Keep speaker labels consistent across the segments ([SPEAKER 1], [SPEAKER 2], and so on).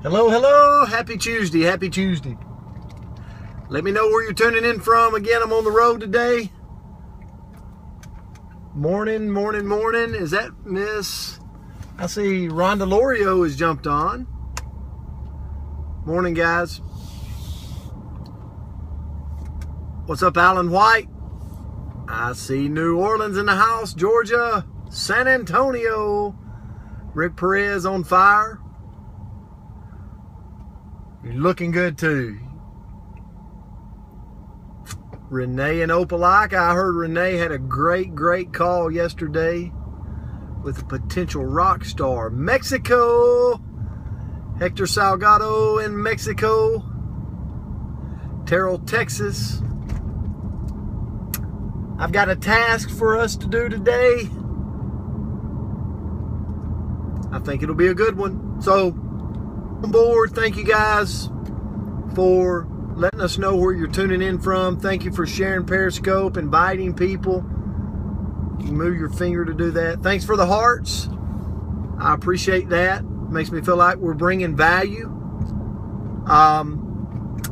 [SPEAKER 1] Hello, hello. Happy Tuesday. Happy Tuesday. Let me know where you're tuning in from. Again, I'm on the road today. Morning. Is that Miss? I see Rhonda Lorio has jumped on. Morning, guys. What's up, Alan White? I see New Orleans in the house. Georgia. San Antonio. Rick Perez on fire. You're looking good too. Renee and Opelika. I heard Renee had a great call yesterday with a potential rock star. Mexico. Hector Salgado in Mexico. Terrell, Texas. I've got a task for us to do today. I think it'll be a good one. So, on board, thank you guys for letting us know where you're tuning in from. Thank you for sharing Periscope, inviting people. You can move your finger to do that. Thanks for the hearts. I appreciate that. Makes me feel like we're bringing value.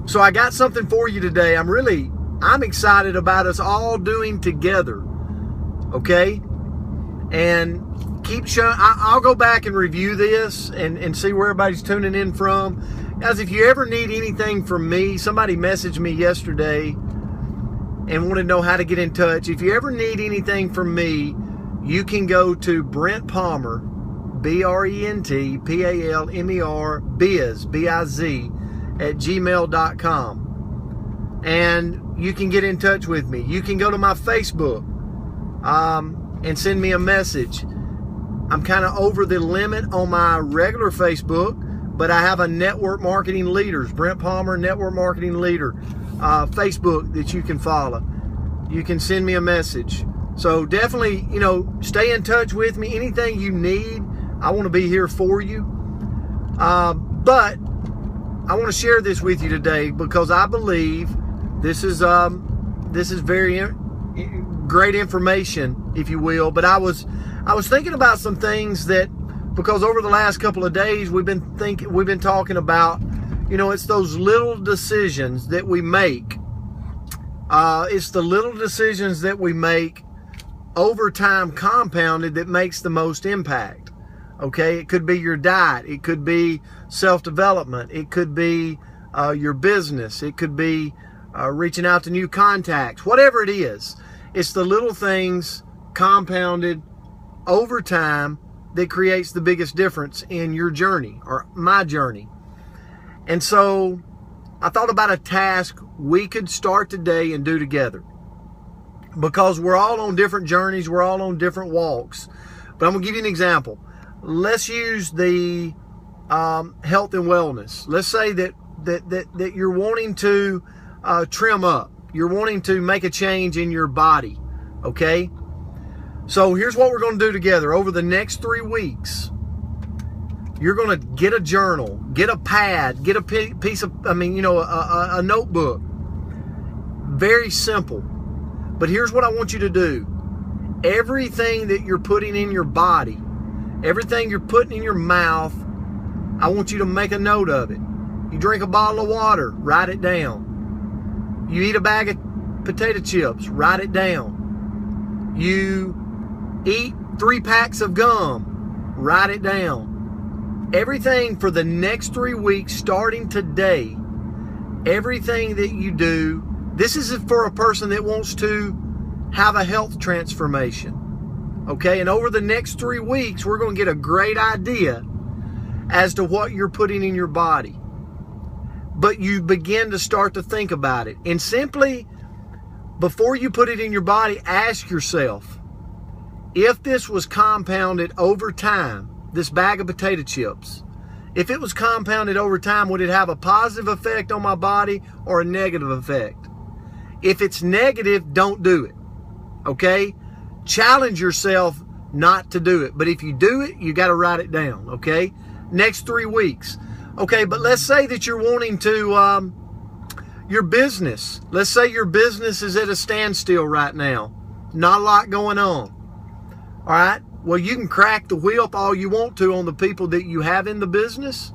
[SPEAKER 1] So I got something for you today. I'm excited about us all doing together. Okay? And keep showing. I'll go back and review this and see where everybody's tuning in from. Guys, if you ever need anything from me, somebody messaged me yesterday and wanted to know how to get in touch. If you ever need anything from me, you can go to Brent Palmer, BrentPalmer, biz, B-I-Z, at gmail.com. And you can get in touch with me. You can go to my Facebook and send me a message. I'm kind of over the limit on my regular Facebook, but I have a Network Marketing Leaders, Brent Palmer, Network Marketing Leader, Facebook that you can follow. You can send me a message. So definitely, stay in touch with me. Anything you need, I want to be here for you. But I want to share this with you today because I believe this is very great information, if you will. But I was thinking about some things that, because over the last couple of days we've been talking about, it's those little decisions that we make. It's the little decisions that we make over time compounded that makes the most impact. Okay, it could be your diet, it could be self-development, it could be your business, it could be reaching out to new contacts, whatever it is. It's the little things compounded over time that creates the biggest difference in your journey or my journey. And so I thought about a task we could start today and do together, because we're all on different journeys, we're all on different walks. But I'm gonna give you an example. Let's use the health and wellness. Let's say that you're wanting to trim up. You're wanting to make a change in your body, okay? So here's what we're going to do together. Over the next 3 weeks, you're going to get a journal, get a pad, get a piece of, a notebook. Very simple. But here's what I want you to do. Everything that you're putting in your body, everything you're putting in your mouth, I want you to make a note of it. You drink a bottle of water, write it down. You eat a bag of potato chips, write it down. You eat 3 packs of gum, write it down. Everything for the next 3 weeks, starting today, everything that you do, this is for a person that wants to have a health transformation. Okay, and over the next 3 weeks, we're going to get a great idea as to what you're putting in your body. But you begin to start to think about it. And simply, before you put it in your body, ask yourself, if this was compounded over time, this bag of potato chips, if it was compounded over time, would it have a positive effect on my body or a negative effect? If it's negative, don't do it. Okay? Challenge yourself not to do it. But if you do it, you got to write it down. Okay? Next 3 weeks. Okay, but let's say that you're wanting to, your business. Let's say your business is at a standstill right now. Not a lot going on. All right? Well, you can crack the whip all you want to on the people that you have in the business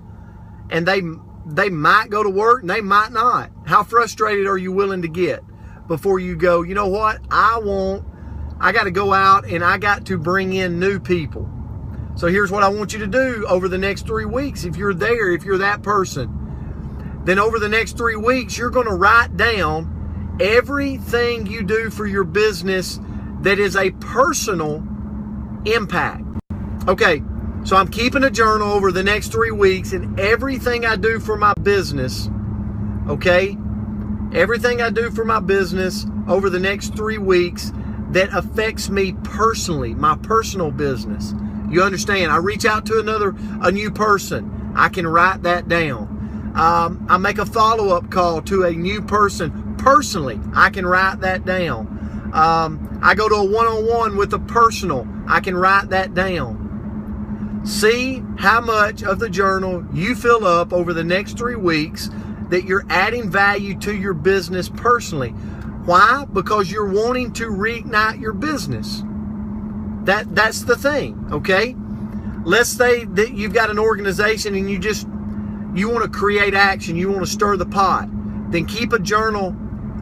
[SPEAKER 1] and they might go to work and they might not. How frustrated are you willing to get before you go, you know what, I got to go out and I got to bring in new people. So here's what I want you to do over the next 3 weeks. If you're there, if you're that person, then over the next 3 weeks, you're going to write down everything you do for your business that is a personal impact. Okay, so I'm keeping a journal over the next 3 weeks, and everything I do for my business, okay, everything I do for my business over the next 3 weeks that affects me personally, my personal business. You understand? I reach out to a new person. I can write that down. I make a follow-up call to a new person personally. I can write that down. I go to a one-on-one with a personal. I can write that down. See how much of the journal you fill up over the next 3 weeks that you're adding value to your business personally. Why? Because you're wanting to reignite your business. That's the thing, okay? Let's say that you've got an organization and you want to create action, you want to stir the pot. Then keep a journal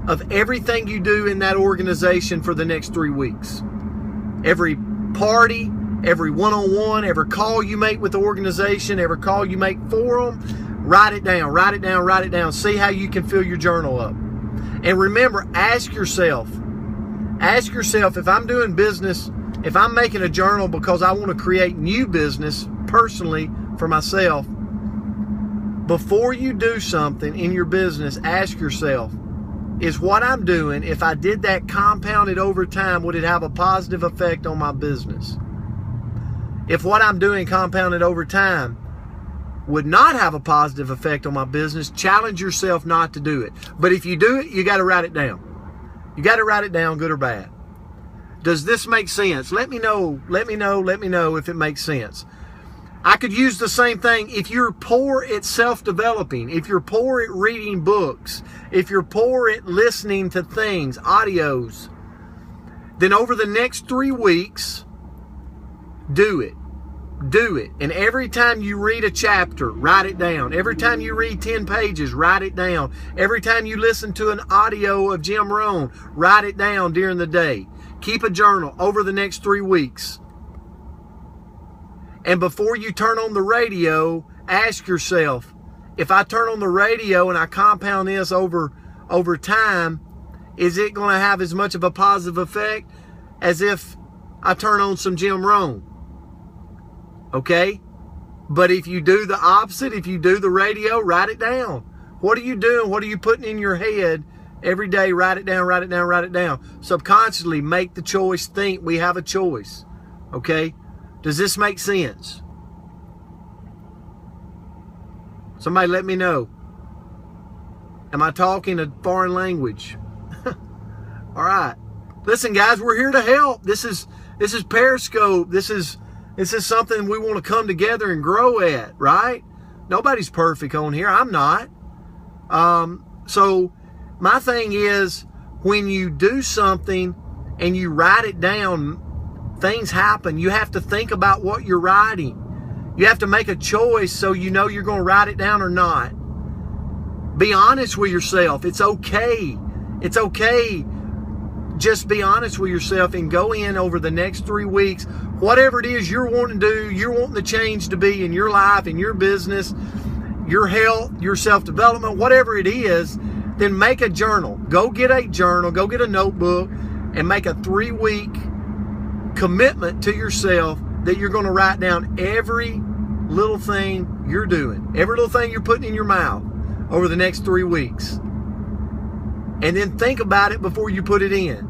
[SPEAKER 1] of everything you do in that organization for the next 3 weeks. Every party, every one-on-one, every call you make with the organization, every call you make for them, write it down, write it down, write it down. See how you can fill your journal up. And remember, ask yourself, if I'm doing business, if I'm making a journal because I want to create new business personally for myself, before you do something in your business, ask yourself, is what I'm doing, if I did that compounded over time, would it have a positive effect on my business? If what I'm doing compounded over time would not have a positive effect on my business, challenge yourself not to do it. But if you do it, you got to write it down. You got to write it down, good or bad. Does this make sense? Let me know if it makes sense. I could use the same thing if you're poor at self-developing, if you're poor at reading books, if you're poor at listening to things, audios, then over the next 3 weeks, do it. Do it. And every time you read a chapter, write it down. Every time you read 10 pages, write it down. Every time you listen to an audio of Jim Rohn, write it down during the day. Keep a journal over the next 3 weeks. And before you turn on the radio, ask yourself, if I turn on the radio and I compound this over time, is it going to have as much of a positive effect as if I turn on some Jim Rohn? Okay? But if you do the opposite, if you do the radio, write it down. What are you doing? What are you putting in your head every day? Write it down, write it down, write it down. Subconsciously make the choice. Think we have a choice. Okay? Does this make sense? Somebody let me know. Am I talking a foreign language? All right. Listen, guys, we're here to help. This is Periscope. This is something we want to come together and grow at, right? Nobody's perfect on here. I'm not. So my thing is, when you do something and you write it down, things happen. You have to think about what you're writing. You have to make a choice so you know you're going to write it down or not. Be honest with yourself. It's okay. It's okay. Just be honest with yourself and go in over the next 3 weeks. Whatever it is you're wanting to do, you're wanting the change to be in your life, in your business, your health, your self-development, whatever it is, then make a journal. Go get a journal, go get a notebook, and make a 3-week commitment to yourself that you're going to write down every little thing you're doing, every little thing you're putting in your mouth over the next 3 weeks. And then think about it before you put it in.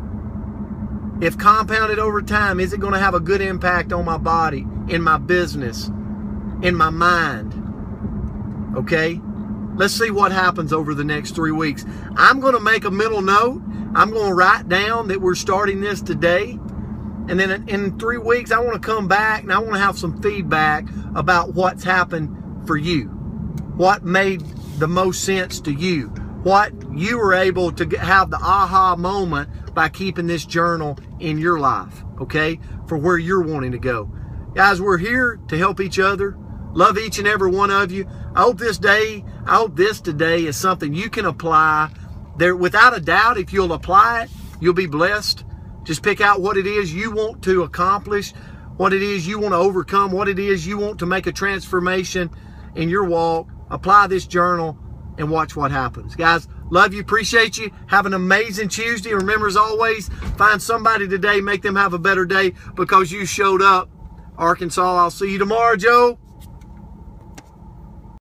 [SPEAKER 1] If compounded over time, is it going to have a good impact on my body, in my business, in my mind? Okay? Let's see what happens over the next 3 weeks. I'm going to make a mental note. I'm going to write down that we're starting this today. And then in 3 weeks, I want to come back and I want to have some feedback about what's happened for you. What made the most sense to you. What you were able to have the aha moment by keeping this journal in your life, okay, for where you're wanting to go. Guys, we're here to help each other. Love each and every one of you. I hope this today is something you can apply. There, without a doubt, if you'll apply it, you'll be blessed. Just pick out what it is you want to accomplish, what it is you want to overcome, what it is you want to make a transformation in your walk. Apply this journal and watch what happens. Guys, love you, appreciate you. Have an amazing Tuesday. Remember, as always, find somebody today, make them have a better day because you showed up. Arkansas, I'll see you tomorrow, Joe.